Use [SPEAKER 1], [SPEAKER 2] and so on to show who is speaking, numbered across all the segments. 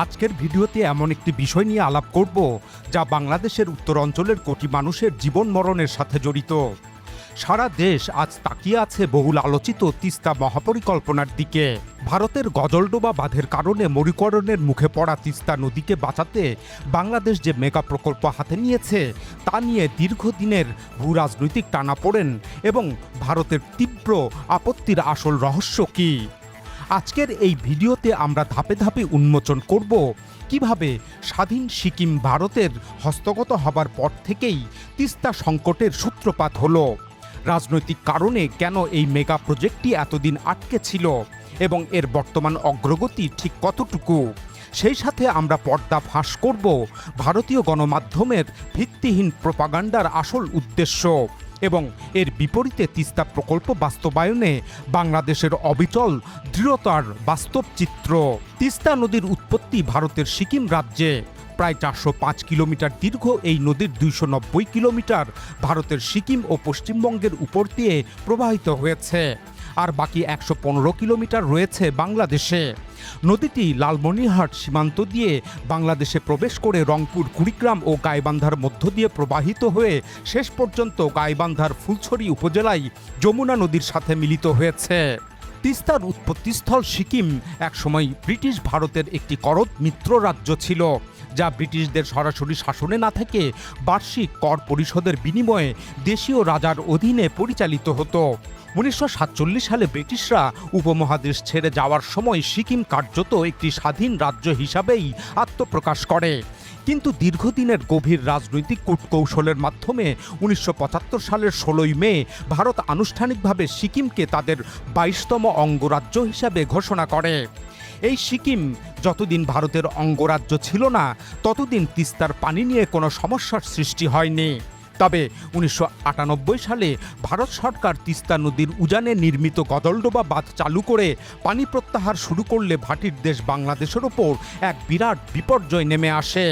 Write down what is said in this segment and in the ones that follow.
[SPEAKER 1] আজকের ভিডিওতে এমন একটি বিষয় নিয়ে আলাপ করব যা বাংলাদেশের উত্তরাঞ্চলের কোটি মানুষের জীবন মরণের সাথে জড়িত। সারা দেশ আজ তাকিয়ে আছে বহুল আলোচিত তিস্তা মহাপরিকল্পনার দিকে। ভারতের গজলডোবা বাঁধের কারণে মরুকরণের মুখে পড়া তিস্তা নদীকে বাঁচাতে বাংলাদেশ যে মেগা প্রকল্প হাতে নিয়েছে তা নিয়ে দীর্ঘদিনের ভূরাজনৈতিক টানাপোড়েন এবং ভারতের তীব্র আপত্তির আসল রহস্য কী। আজকের এই ভিডিওতে আমরা ধাপে ধাপে উন্মোচন করব কিভাবে স্বাধীন সিকিম ভারতের হস্তগত হবার পর থেকেই তিস্তা সংকটের সূত্রপাত হলো, রাজনৈতিক কারণে কেন এই মেগা প্রজেক্টটি এতদিন আটকে ছিল এবং এর বর্তমান অগ্রগতি ঠিক কতটুকু। সেই সাথে আমরা পর্দা ফাঁস করব ভারতীয় গণমাধ্যমের ভিত্তিহীন প্রোপাগান্ডার আসল উদ্দেশ্য এবং এর বিপরীতে তিস্তা প্রকল্প বাস্তবায়নে বাংলাদেশের অবিচল দৃঢ়তার বাস্তব চিত্র। তিস্তা নদীর উৎপত্তি ভারতের সিকিম রাজ্যে। প্রায় 405 কিলোমিটার দীর্ঘ এই নদীর 290 কিলোমিটার ভারতের সিকিম ও পশ্চিমবঙ্গের উপর দিয়ে প্রবাহিত হয়েছে, আর বাকি 115 কিলোমিটার রয়েছে বাংলাদেশে। নদীটি লালমনিরহাট সীমান্ত দিয়ে বাংলাদেশে প্রবেশ করে রংপুর, কুড়িগ্রাম ও গাইবান্ধার মধ্য দিয়ে প্রবাহিত হয়ে শেষ পর্যন্ত গাইবান্ধার ফুলছড়ি উপজেলায় যমুনা নদীর সাথে মিলিত হয়েছে। তিস্তার উৎপত্তিস্থল সিকিম একসময় ব্রিটিশ ভারতের একটি করদ মিত্র রাজ্য ছিল, যা ব্রিটিশদের সরাসরি শাসনে না থেকে বার্ষিক কর পরিশোধের বিনিময়ে দেশীয় রাজার অধীনে পরিচালিত হতো। 1947 সালে ব্রিটিশরা উপমহাদেশ ছেড়ে যাওয়ার সময় সিকিম কার্যত একটি স্বাধীন রাজ্য হিসাবেই আত্মপ্রকাশ করে। কিন্তু দীর্ঘদিনের গভীর রাজনৈতিক কূটকৌশলের মাধ্যমে 1975 সালের 16 মে ভারত আনুষ্ঠানিকভাবে সিকিমকে তাদের 22তম অঙ্গরাজ্য হিসাবে ঘোষণা করে। এই সিকিম যতদিন ভারতের অঙ্গরাজ্য ছিল না ততদিন তিস্তার পানি নিয়ে কোনো সমস্যার সৃষ্টি হয়নি। তবে 1998 সালে ভারত সরকার তিস্তা নদীর উজানে নির্মিত গজলডোবা বাঁধ চালু করে পানি প্রত্যাহার শুরু করলে ভাটির দেশ বাংলাদেশের ওপর এক বিরাট বিপর্যয় নেমে আসে।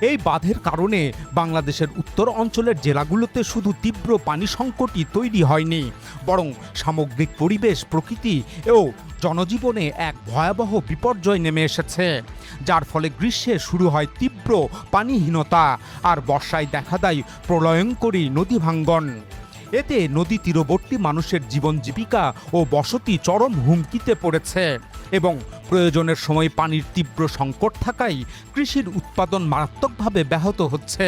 [SPEAKER 1] এই বাঁধের কারণে বাংলাদেশের উত্তর অঞ্চলের জেলাগুলোতে শুধু তীব্র পানি সংকটই তৈরি হয়নি, বরং সামগ্রিক পরিবেশ, প্রকৃতি ও জনজীবনে এক ভয়াবহ বিপর্যয় নেমে এসেছে, যার ফলে গ্রীষ্মে শুরু হয় তীব্র পানিহীনতা আর বর্ষায় দেখা দেয় প্রলয়ঙ্করী নদী ভাঙ্গন। এতে নদী তীরবর্তী মানুষের জীবন জীবিকা ও বসতি চরম হুমকিতে পড়েছে এবং প্রয়োজনের সময় পানির তীব্র সংকট থাকায় কৃষির উৎপাদন মারাত্মকভাবে ব্যাহত হচ্ছে,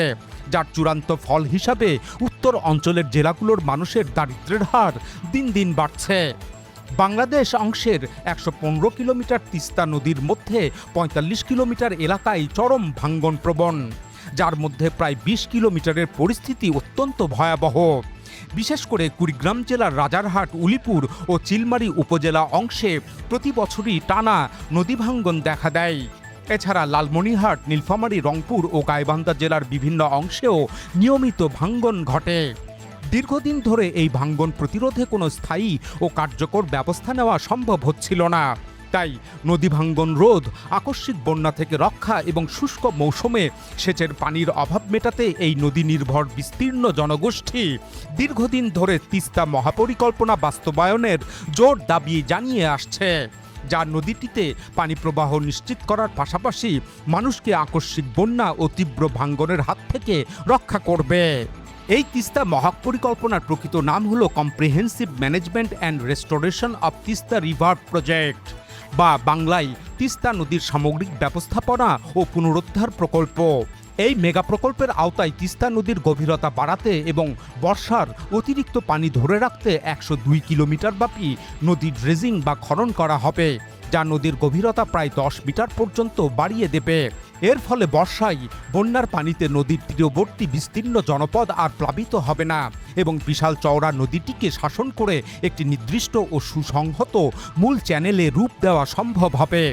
[SPEAKER 1] যার চূড়ান্ত ফল হিসাবে উত্তর অঞ্চলের জেলাগুলোর মানুষের দারিদ্র্যের হার দিন দিন বাড়ছে। বাংলাদেশ অংশের 115 কিলোমিটার তিস্তা নদীর মধ্যে 45 কিলোমিটার এলাকায় চরম ভাঙ্গনপ্রবণ, যার মধ্যে প্রায় 20 কিলোমিটারের পরিস্থিতি অত্যন্ত ভয়াবহ। বিশেষ করে কুড়িগ্রাম জেলার রাজারহাট, উলিপুর ও চিলমারি উপজেলা অংশে প্রতি বছরই টানা নদী ভাঙ্গন দেখা দেয়। এছাড়া লালমনিরহাট, নীলফামারী, রংপুর ও গাইবান্ধা জেলার বিভিন্ন অংশেও নিয়মিত ভাঙ্গন ঘটে। দীর্ঘদিন ধরে এই ভাঙ্গন প্রতিরোধে কোনো স্থায়ী ও কার্যকর ব্যবস্থা নেওয়া সম্ভব হচ্ছিল না। তাই নদী ভাঙ্গন রোধ, আকস্মিক বন্যা থেকে রক্ষা এবং শুষ্ক মৌসুমে সেচের পানির অভাব মেটাতে এই নদী নির্ভর বিস্তীর্ণ জনগোষ্ঠী দীর্ঘদিন ধরে তিস্তা মহাপরিকল্পনা বাস্তবায়নের জোর দাবি জানিয়ে আসছে, যা নদীটিতে পানি প্রবাহ নিশ্চিত করার পাশাপাশি মানুষকে আকস্মিক বন্যা ও তীব্র ভাঙ্গনের হাত থেকে রক্ষা করবে। এই তিস্তা মহাপরিকল্পনার প্রকৃত নাম হলো comprehensive management and restoration of Teesta river project, বা বাংলায় তিস্তা নদীর সামগ্রিক ব্যবস্থাপনা ও পুনরুদ্ধার প্রকল্প। এই মেগা প্রকল্পের আওতায় তিস্তা নদীর গভীরতা বাড়াতে এবং বর্ষার অতিরিক্ত পানি ধরে রাখতে 102 কিলোমিটার ব্যাপী নদী ড্রেজিং বা খনন করা হবে, যা নদীর গভীরতা প্রায় 10 মিটার পর্যন্ত বাড়িয়ে দেবে। এর ফলে বর্ষায় বন্যার পানিতে নদীর তীরবর্তী বিস্তীর্ণ জনপদ আর প্লাবিত হবে না এবং বিশাল চওড়া নদীটিকে শাসন করে একটি নির্দিষ্ট ও সুসংহত মূল চ্যানেলে রূপ দেওয়া সম্ভব হবে।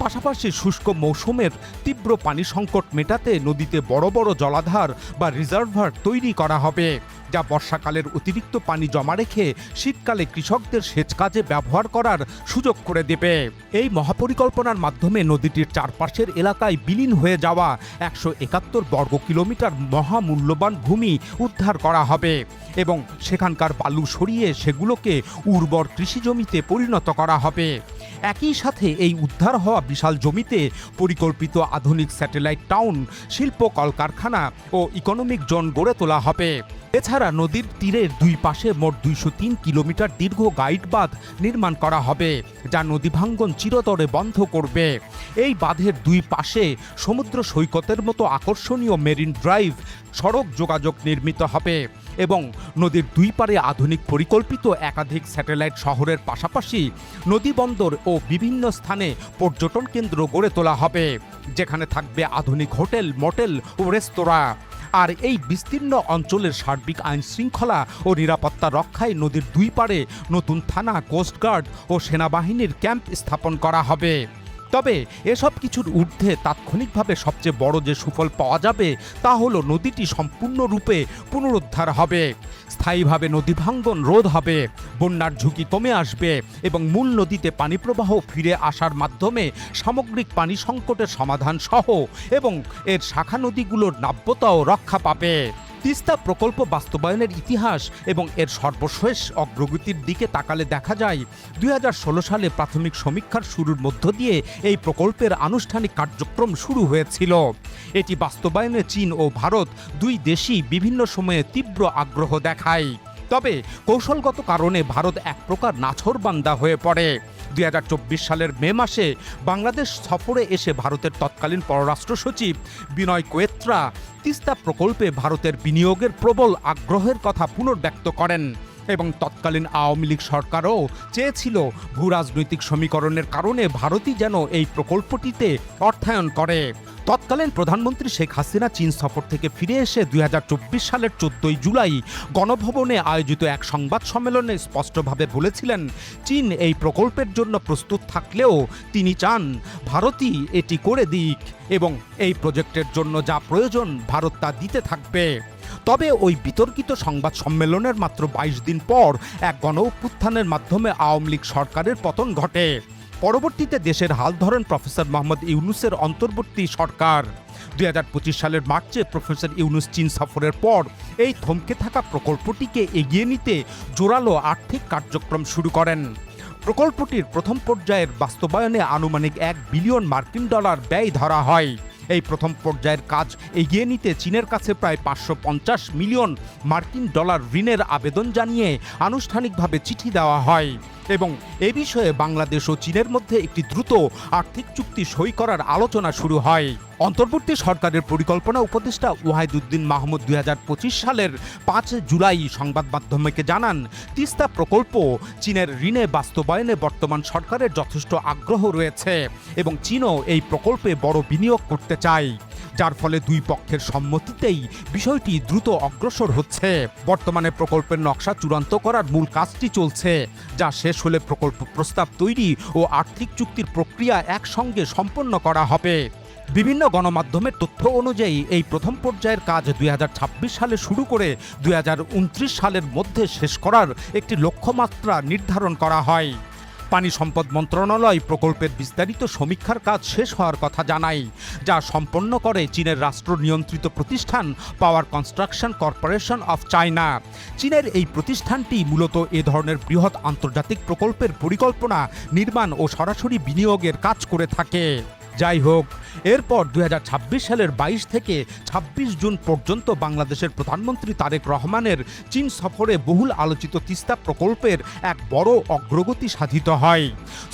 [SPEAKER 1] পাশাপাশি শুষ্ক মৌসুমের তীব্র পানি সংকট মেটাতে নদীতে বড় বড় জলাধার বা রিজার্ভার তৈরি করা হবে, যা বর্ষাকালের অতিরিক্ত পানি জমা রেখে শীতকালে কৃষকদের সেচ কাজে ব্যবহার করার সুযোগ করে দেবে। এই মহাপরিকল্পনার মাধ্যমে নদীটির চারপাশের এলাকায় বিলীন হয়ে যাওয়া 171 বর্গ কিলোমিটার মহামূল্যবান ভূমি উদ্ধার করা হবে এবং সেখানকার বালু সরিয়ে সেগুলোকে উর্বর কৃষিজমিতে পরিণত করা হবে। একই সাথে এই উদ্ধার হওয়া বিশাল জমিতে পরিকল্পিত আধুনিক স্যাটেলাইট টাউন, শিল্প কলকারখানা ও ইকোনমিক জোন গড়ে তোলা হবে। এছাড়া নদীর তীরের দুই পাশে মোট 203 কিলোমিটার দীর্ঘ গাইড বাঁধ নির্মাণ করা হবে, যা নদী ভাঙ্গন চিরতরে বন্ধ করবে। এই বাঁধের দুই পাশে সমুদ্র সৈকতের মতো আকর্ষণীয় মেরিন ড্রাইভ সড়ক যোগাযোগ নির্মিত হবে এবং নদীর দুই পারে আধুনিক পরিকল্পিত একাধিক স্যাটেলাইট শহরের পাশাপাশি নদী বন্দর ও বিভিন্ন স্থানে পর্যটন কেন্দ্র গড়ে তোলা হবে, যেখানে থাকবে আধুনিক হোটেল, মোটেল ও রেস্তোরাঁ। আর এই বিস্তীর্ণ অঞ্চলের সার্বিক আইন শৃঙ্খলা ও নিরাপত্তা রক্ষায় নদীর দুই পারে নতুন থানা, কোস্টগার্ড ও সেনাবাহিনীর ক্যাম্প স্থাপন করা হবে। তবে এসব কিছুর ঊর্ধ্বে তাৎক্ষণিকভাবে সবচেয়ে বড় যে সুফল পাওয়া যাবে তা হলো নদীটি সম্পূর্ণরূপে পুনরুদ্ধার হবে, স্থায়ীভাবে নদী ভাঙ্গন রোধ হবে, বন্যার ঝুঁকি কমে আসবে এবং মূল নদীতে পানি প্রবাহ ফিরে আসার মাধ্যমে সামগ্রিক পানি সংকটের সমাধান সহ এবং এর শাখা নদীগুলোর নাব্যতাও রক্ষা পাবে। তিস্তা প্রকল্প বাস্তবায়নের ইতিহাস এবং এর সর্বশেষ অগ্রগতির দিকে তাকালে দেখা যায় 2016 সালে প্রাথমিক সমীক্ষার শুরুর মধ্য দিয়ে এই প্রকল্পের আনুষ্ঠানিক কার্যক্রম শুরু হয়েছিল। এটি বাস্তবায়নে চীন ও ভারত দুই দেশই বিভিন্ন সময়ে তীব্র আগ্রহ দেখায়। তবে কৌশলগত কারণে ভারত এক প্রকার নাছোড়বান্দা হয়ে পড়ে। 2024 সালের মে মাসে বাংলাদেশ সফরে এসে ভারতের তৎকালীন পররাষ্ট্র সচিব বিনয় কোয়েত্রা তিস্তা প্রকল্পে ভারতের বিনিয়োগের প্রবল আগ্রহের কথা পুনর্ব্যক্ত করেন এবং তৎকালীন আওয়ামী লীগ সরকারও চেয়েছিল ভূরাজনৈতিক সমীকরণের কারণে ভারতই যেন এই প্রকল্পটিতে অর্থায়ন করে। তৎকালীন প্রধানমন্ত্রী শেখ হাসিনা চীন সফর থেকে ফিরে এসে 2024 সালের 14 জুলাই গণভবনে আয়োজিত এক সংবাদ সম্মেলনে স্পষ্টভাবে বলেছিলেন, চীন এই প্রকল্পের জন্য প্রস্তুত থাকলেও তিনি চান ভারতই এটি করে দিক এবং এই প্রজেক্টের জন্য যা প্রয়োজন ভারত তা দিতে থাকবে। তবে ওই বিতর্কিত সংবাদ সম্মেলনের মাত্র 22 দিন পর এক গণঅভ্যুত্থানের মাধ্যমে আওয়ামী লীগ সরকারের পতন ঘটে। পরবর্তীতে দেশের হাল ধরেন প্রফেসর মোহাম্মদ ইউনূসের অন্তর্বর্তী সরকার। 2025 সালের মার্চে প্রফেসর ইউনূস চীন সফরের পর এই থমকে থাকা প্রকল্পটিকে এগিয়ে নিতে জোরালো আর্থিক কার্যক্রম শুরু করেন। প্রকল্পটির প্রথম পর্যায়ের বাস্তবায়নে আনুমানিক $1 বিলিয়ন ব্যয় ধরা হয়। এই প্রথম পর্যায়ের কাজ এগিয়ে নিতে চীনের কাছে প্রায় $550 মিলিয়ন ঋণের আবেদন জানিয়ে আনুষ্ঠানিকভাবে চিঠি দেওয়া হয় এবং এ বিষয়ে বাংলাদেশ ও চীনের মধ্যে একটি দ্রুত আর্থিক চুক্তি সই করার আলোচনা শুরু হয়। অন্তর্বর্তী সরকারের পরিকল্পনা উপদেষ্টা ওয়াহিদুদ্দিন মাহমুদ 2025 সালের 5 জুলাই সংবাদ মাধ্যমকে জানান, তিস্তা প্রকল্প চীনের ঋণে বাস্তবায়নে বর্তমান সরকারের যথেষ্ট আগ্রহ রয়েছে এবং চীনও এই প্রকল্পে বড় বিনিয়োগ করতে চায়, যার ফলে দুই পক্ষের সম্মতিতেই বিষয়টি দ্রুত অগ্রসর হচ্ছে। বর্তমানে প্রকল্পের নকশা চূড়ান্ত করার মূল কাজটি চলছে, যা শেষ হলে প্রকল্প প্রস্তাব তৈরি ও আর্থিক চুক্তির প্রক্রিয়া একসঙ্গে সম্পন্ন করা হবে। বিভিন্ন গণমাধ্যমের তথ্য অনুযায়ী এই প্রথম পর্যায়ের কাজ 2026 সালে শুরু করে 2029 সালের মধ্যে শেষ করার একটি লক্ষ্যমাত্রা নির্ধারণ করা হয়। পানি সম্পদ মন্ত্রণালয় প্রকল্পের বিস্তারিত সমীক্ষার কাজ শেষ হওয়ার কথা জানায়, যা সম্পন্ন করে চীনের রাষ্ট্র নিয়ন্ত্রিত প্রতিষ্ঠান পাওয়ার কনস্ট্রাকশন কর্পোরেশন অফ চায়না। চীনের এই প্রতিষ্ঠানটি মূলত এ ধরনের বৃহৎ আন্তর্জাতিক প্রকল্পের পরিকল্পনা, নির্মাণ ও সরাসরি বিনিয়োগের কাজ করে থাকে। যাই হোক, এরপর 2026 সালের 22 থেকে 26 জুন পর্যন্ত বাংলাদেশের প্রধানমন্ত্রী তারেক রহমানের চীন সফরে বহুল আলোচিত তিস্তা প্রকল্পের এক বড় অগ্রগতি সাধিত হয়।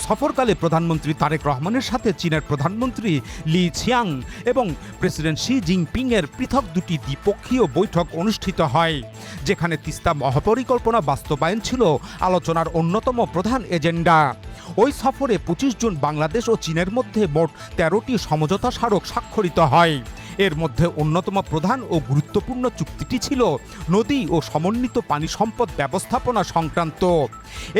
[SPEAKER 1] সফরকালে প্রধানমন্ত্রী তারেক রহমানের সাথে চীনের প্রধানমন্ত্রী লি ছিয়াং এবং প্রেসিডেন্ট শি জিনপিংয়ের পৃথক দুটি দ্বিপক্ষীয় বৈঠক অনুষ্ঠিত হয়, যেখানে তিস্তা মহাপরিকল্পনা বাস্তবায়ন ছিল আলোচনার অন্যতম প্রধান এজেন্ডা। ওই সফরে 25 জুন বাংলাদেশ ও চীনের মধ্যে মোট 13টি সমঝোতা স্মারক স্বাক্ষরিত হয়। এর মধ্যে অন্যতম প্রধান ও গুরুত্বপূর্ণ চুক্তিটি ছিল নদী ও সমন্বিত পানি সম্পদ ব্যবস্থাপনা সংক্রান্ত।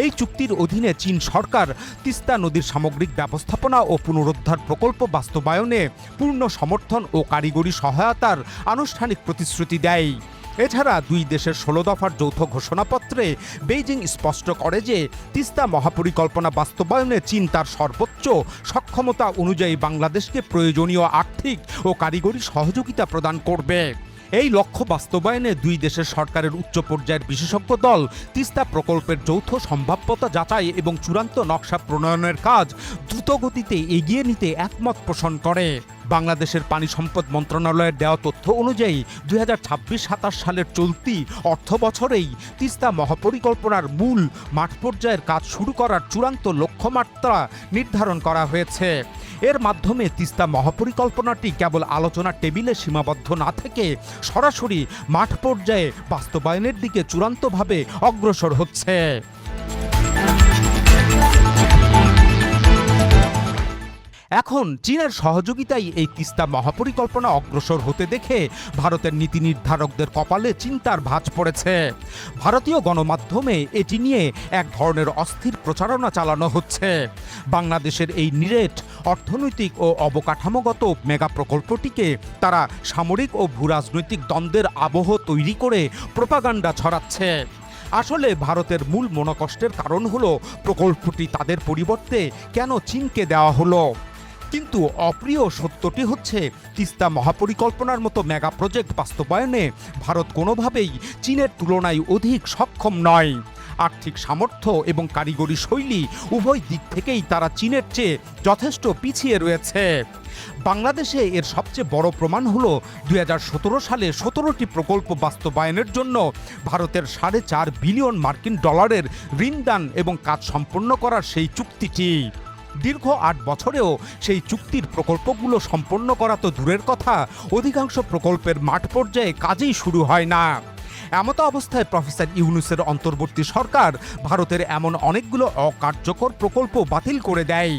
[SPEAKER 1] এই চুক্তির অধীনে চীন সরকার তিস্তা নদীর সামগ্রিক ব্যবস্থাপনা ও পুনরুদ্ধার প্রকল্প বাস্তবায়নে পূর্ণ সমর্থন ও কারিগরি সহায়তার আনুষ্ঠানিক প্রতিশ্রুতি দেয়। এছাড়া দুই দেশের ১৬ দফার যৌথ ঘোষণাপত্রে বেইজিং স্পষ্ট করে যে তিস্তা মহাপরিকল্পনা বাস্তবায়নে চীন তার সর্বোচ্চ সক্ষমতা অনুযায়ী বাংলাদেশকে প্রয়োজনীয় আর্থিক ও কারিগরি সহযোগিতা প্রদান করবে। এই লক্ষ্য বাস্তবায়নে দুই দেশের সরকারের উচ্চ পর্যায়ের বিশেষজ্ঞ দল তিস্তা প্রকল্পের যৌথ সম্ভাব্যতা যাচাই এবং চূড়ান্ত নকশা প্রণয়নের কাজ দ্রুতগতিতে এগিয়ে নিতে একমত পোষণ করে। বাংলাদেশের পানি সম্পদ মন্ত্রণালয়ের দেওয়া তথ্য অনুযায়ী ২০২৬-২৭ সালের চলতি অর্থ বছরেই তিস্তা মহাপরিকল্পনার মূল মাঠ পর্যায়ের কাজ শুরু করার চূড়ান্ত লক্ষ্যমাত্রা নির্ধারণ করা হয়েছে। এর মাধ্যমে তিস্তা মহাপরিকল্পনাটি কেবল আলোচনার টেবিলে সীমাবদ্ধ না থেকে সরাসরি মাঠ পর্যায়ে বাস্তবায়নের দিকে চূড়ান্তভাবে অগ্রসর হচ্ছে। এখন চীনের সহযোগিতায় এই তিস্তা মহাপরিকল্পনা অগ্রসর হতে দেখে ভারতের নীতি নির্ধারকদের কপালে চিন্তার ভাঁজ পড়েছে। ভারতীয় গণমাধ্যমে এটি নিয়ে এক ধরনের অস্থির প্রচারণা চালানো হচ্ছে। বাংলাদেশের এই নিরেট অর্থনৈতিক ও অবকাঠামোগত মেগা প্রকল্পটিকে তারা সামরিক ও ভূরাজনৈতিক দ্বন্দ্বের আবহ তৈরি করে প্রোপাগান্ডা ছড়াচ্ছে। আসলে ভারতের মূল মনোকষ্টের কারণ হলো প্রকল্পটি তাদের পরিবর্তে কেন চীনকে দেওয়া হলো। কিন্তু অপ্রিয় সত্যটি হচ্ছে তিস্তা মহাপরিকল্পনার মতো মেগা প্রজেক্ট বাস্তবায়নে ভারত কোনোভাবেই চীনের তুলনায় অধিক সক্ষম নয়। আর্থিক সামর্থ্য এবং কারিগরি শৈলী উভয় দিক থেকেই তারা চীনের চেয়ে যথেষ্ট পিছিয়ে রয়েছে। বাংলাদেশে এর সবচেয়ে বড় প্রমাণ হলো ২০১৭ সালে ১৭টি প্রকল্প বাস্তবায়নের জন্য ভারতের $৪.৫ বিলিয়ন মার্কিন ডলারের ঋণদান এবং কাজ সম্পন্ন করার সেই চুক্তিটি। দীর্ঘ ৮ বছরেও সেই চুক্তির প্রকল্পগুলো সম্পন্ন করা তো দূরের কথা, অধিকাংশ প্রকল্পের মাঠ পর্যায়ে কাজই শুরু হয় না। এমতো অবস্থায় প্রফেসর ইউনূসের অন্তর্বর্তী সরকার ভারতের এমন অনেকগুলো অকার্যকর প্রকল্প বাতিল করে দেয়,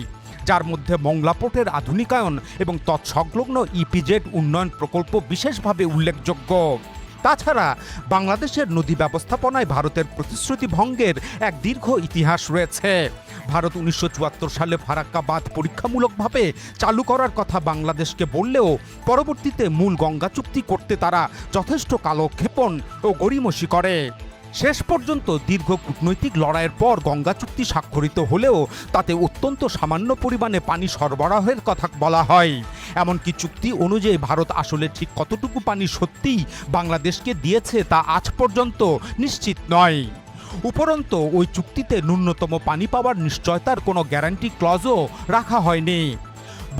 [SPEAKER 1] যার মধ্যে মংলা পোর্টের আধুনিকায়ন এবং তৎসংলগ্ন ইপিজেড উন্নয়ন প্রকল্প বিশেষভাবে উল্লেখযোগ্য। তাছাড়া বাংলাদেশের নদী ব্যবস্থাপনায় ভারতের প্রতিশ্রুতি ভঙ্গের এক দীর্ঘ ইতিহাস রয়েছে। ভারত ১৯৭৪ সালে ফারাক্কা বাঁধ পরীক্ষামূলকভাবে চালু করার কথা বাংলাদেশকে বললেও পরবর্তীতে মূল গঙ্গা চুক্তি করতে তারা যথেষ্ট কালক্ষেপণ ও গড়িমসি করে। শেষ পর্যন্ত দীর্ঘ কূটনৈতিক লড়াইয়ের পর গঙ্গা চুক্তি স্বাক্ষরিত হলেও তাতে অত্যন্ত সামান্য পরিমাণে পানি সরবরাহের কথা বলা হয়। এমনকি চুক্তি অনুযায়ী ভারত আসলে ঠিক কতটুকু পানি সত্যিই বাংলাদেশকে দিয়েছে তা আজ পর্যন্ত নিশ্চিত নয়। উপরন্তু ওই চুক্তিতে ন্যূনতম পানি পাওয়ার নিশ্চয়তার কোনো গ্যারান্টি ক্লজও রাখা হয়নি।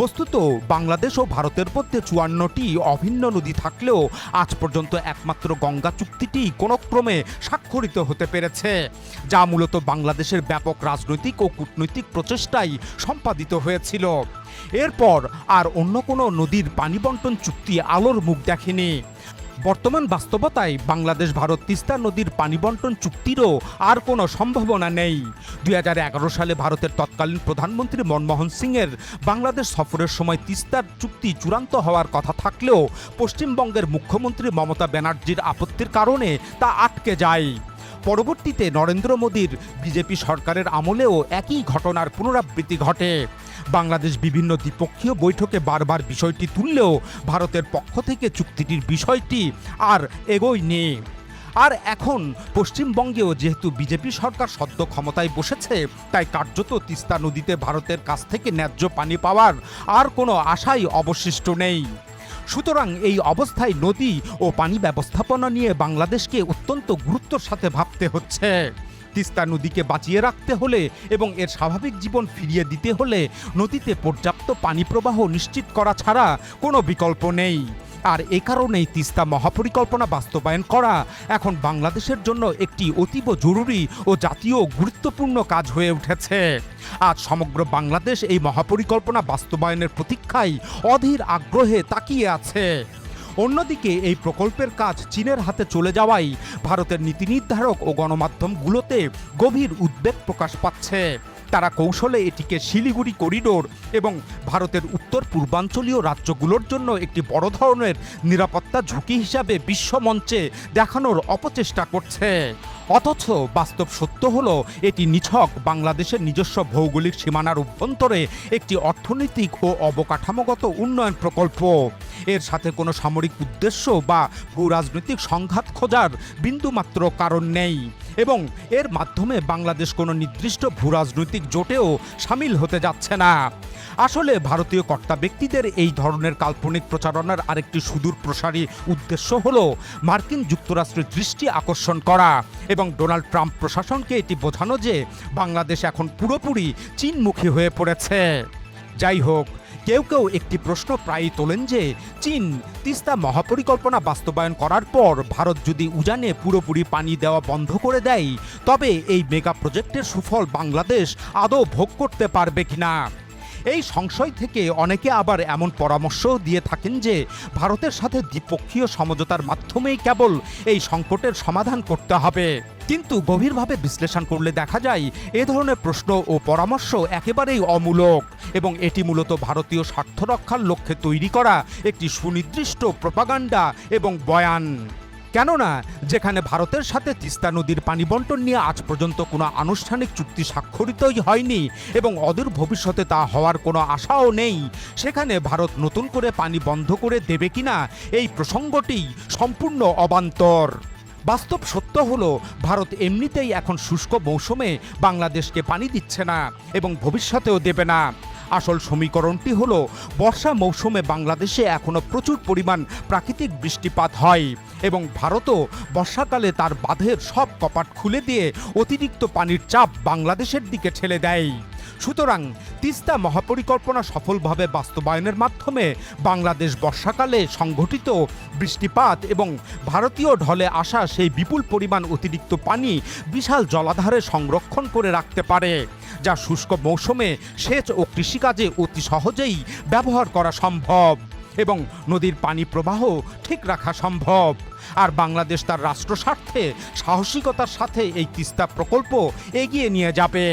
[SPEAKER 1] বস্তুত বাংলাদেশ ও ভারতের মধ্যে ৫৪টি অভিন্ন নদী থাকলেও আজ পর্যন্ত একমাত্র গঙ্গা চুক্তিটি কোনো ক্রমে স্বাক্ষরিত হতে পেরেছে, যা মূলত বাংলাদেশের ব্যাপক রাজনৈতিক ও কূটনৈতিক প্রচেষ্টায় সম্পাদিত হয়েছিল। এরপর আর অন্য কোনো নদীর পানি বণ্টন চুক্তি আলোর মুখ দেখেনি। বর্তমান বাস্তবতায় বাংলাদেশ ভারত তিস্তা নদীর পানি বণ্টন চুক্তিরও আর কোনো সম্ভাবনা নেই। ২০১১ সালে ভারতের তৎকালীন প্রধানমন্ত্রী মনমোহন সিংয়ের বাংলাদেশ সফরের সময় তিস্তার চুক্তি চূড়ান্ত হওয়ার কথা থাকলেও পশ্চিমবঙ্গের মুখ্যমন্ত্রী মমতা ব্যানার্জির আপত্তির কারণে তা আটকে যায়। পরবর্তীতে নরেন্দ্র মোদীর বিজেপি সরকারের আমলেও একই ঘটনার পুনরাবৃত্তি ঘটে। বাংলাদেশ বিভিন্ন দ্বিপক্ষীয় বৈঠকে বারবার বিষয়টি তুললেও ভারতের পক্ষ থেকে চুক্তিটির বিষয়টি আর এগোয়নি। আর এখন পশ্চিমবঙ্গেও যেহেতু বিজেপি সরকার সদ্য ক্ষমতায় বসেছে, তাই কার্যত তিস্তা নদীতে ভারতের কাছ থেকে ন্যায্য পানি পাওয়ার আর কোনো আশাই অবশিষ্ট নেই। সুতরাং এই অবস্থায় নদী ও পানি ব্যবস্থাপনা নিয়ে বাংলাদেশকে অত্যন্ত গুরুত্বের সাথে ভাবতে হচ্ছে। তিস্তা নদীকে বাঁচিয়ে রাখতে হলে এবং এর স্বাভাবিক জীবন ফিরিয়ে দিতে হলে নদীতে পর্যাপ্ত পানি প্রবাহ নিশ্চিত করা ছাড়া কোনো বিকল্প নেই। আর এ কারণেই তিস্তা মহাপরিকল্পনা বাস্তবায়ন করা এখন বাংলাদেশের জন্য একটি অতীব জরুরি ও জাতীয় গুরুত্বপূর্ণ কাজ হয়ে উঠেছে। আজ সমগ্র বাংলাদেশ এই মহাপরিকল্পনা বাস্তবায়নের প্রতীক্ষায় অধীর আগ্রহে তাকিয়ে আছে। অন্যদিকে এই প্রকল্পের কাজ চীনের হাতে চলে যাওয়ায় ভারতের নীতি নির্ধারক ও গণমাধ্যমগুলোতে গভীর উদ্বেগ প্রকাশ পাচ্ছে। তারা কৌশলে এটিকে শিলিগুড়ি করিডোর এবং ভারতের উত্তর পূর্বাঞ্চলীয় রাজ্যগুলোর জন্য একটি বড় ধরনের নিরাপত্তা ঝুঁকি হিসাবে বিশ্বমঞ্চে দেখানোর অপচেষ্টা করছে। অথচ বাস্তব সত্য হলো এটি নিছক বাংলাদেশের নিজস্ব ভৌগোলিক সীমানার অভ্যন্তরে একটি অর্থনৈতিক ও অবকাঠামোগত উন্নয়ন প্রকল্প। এর সাথে কোনো সামরিক উদ্দেশ্য বা ভূরাজনৈতিক সংঘাত খোঁজার বিন্দুমাত্র কারণ নেই এবং এর মাধ্যমে বাংলাদেশ কোনো নির্দিষ্ট ভূরাজনৈতিক জোটেও সামিল হতে যাচ্ছে না। আসলে ভারতীয় কর্তা ব্যক্তিদের এই ধরনের কাল্পনিক প্রচারণার আরেকটি সুদূর প্রসারী উদ্দেশ্য হল মার্কিন যুক্তরাষ্ট্রের দৃষ্টি আকর্ষণ করা এবং ডোনাল্ড ট্রাম্প প্রশাসনকে এটি বোঝানো যে বাংলাদেশ এখন পুরোপুরি চীনমুখী হয়ে পড়েছে। যাই হোক, কেউ কেউ একটি প্রশ্ন প্রায়ই তোলেন যে চীন তিস্তা মহাপরিকল্পনা বাস্তবায়ন করার পর ভারত যদি উজানে পুরোপুরি পানি দেওয়া বন্ধ করে দেয় তবে এই মেগা প্রজেক্টের সুফল বাংলাদেশ আদৌ ভোগ করতে পারবে কিনা। এই সংশয় থেকে অনেকে আবার এমন পরামর্শ দিয়ে থাকেন যে ভারতের সাথে দ্বিপক্ষীয় সমঝোতার মাধ্যমেই কেবল এই সংকটের সমাধান করতে হবে। কিন্তু গভীরভাবে বিশ্লেষণ করলে দেখা যায় এ ধরনের প্রশ্ন ও পরামর্শ একেবারেই অমূলক এবং এটি মূলত ভারতীয় স্বার্থ রক্ষার লক্ষ্যে তৈরি করা একটি সুনির্দিষ্ট প্রোপাগান্ডা এবং বয়ান। কেননা যেখানে ভারতের সাথে তিস্তা নদীর পানি বণ্টন নিয়ে আজ পর্যন্ত কোনো আনুষ্ঠানিক চুক্তি স্বাক্ষরিতই হয়নি এবং অদূর ভবিষ্যতে তা হওয়ার কোনো আশাও নেই, সেখানে ভারত নতুন করে পানি বন্ধ করে দেবে কিনা এই প্রসঙ্গটি সম্পূর্ণ অবান্তর। বাস্তব সত্য হলো ভারত এমনিতেই এখন শুষ্ক মৌসুমে বাংলাদেশকে পানি দিচ্ছে না এবং ভবিষ্যতেও দেবে না। আসল সমীকরণটি হলো বর্ষা মৌসুমে বাংলাদেশে এখনো প্রচুর পরিমাণ প্রাকৃতিক বৃষ্টিপাত হয় এবং ভারতও বর্ষাকালে তার বাঁধের সব কপাট খুলে দিয়ে অতিরিক্ত পানির চাপ বাংলাদেশের দিকে ঠেলে দেয়। সুতরাং তিস্তা মহাপরিকল্পনা সফলভাবে বাস্তবায়নের মাধ্যমে বাংলাদেশ বর্ষাকালে সংঘটিত বৃষ্টিপাত এবং ভারতীয় ঢলে আসা সেই বিপুল পরিমাণ অতিরিক্ত পানি বিশাল জলাধারে সংরক্ষণ করে রাখতে পারে, যা শুষ্ক মৌসুমে সেচ ও কৃষিকাজে অতি সহজেই ব্যবহার করা সম্ভব এবং নদীর পানি প্রবাহ ঠিক রাখা সম্ভব। আর বাংলাদেশ তার রাষ্ট্র স্বার্থে সাহসিকতার সাথে এই তিস্তা প্রকল্প এগিয়ে নিয়ে যাবে।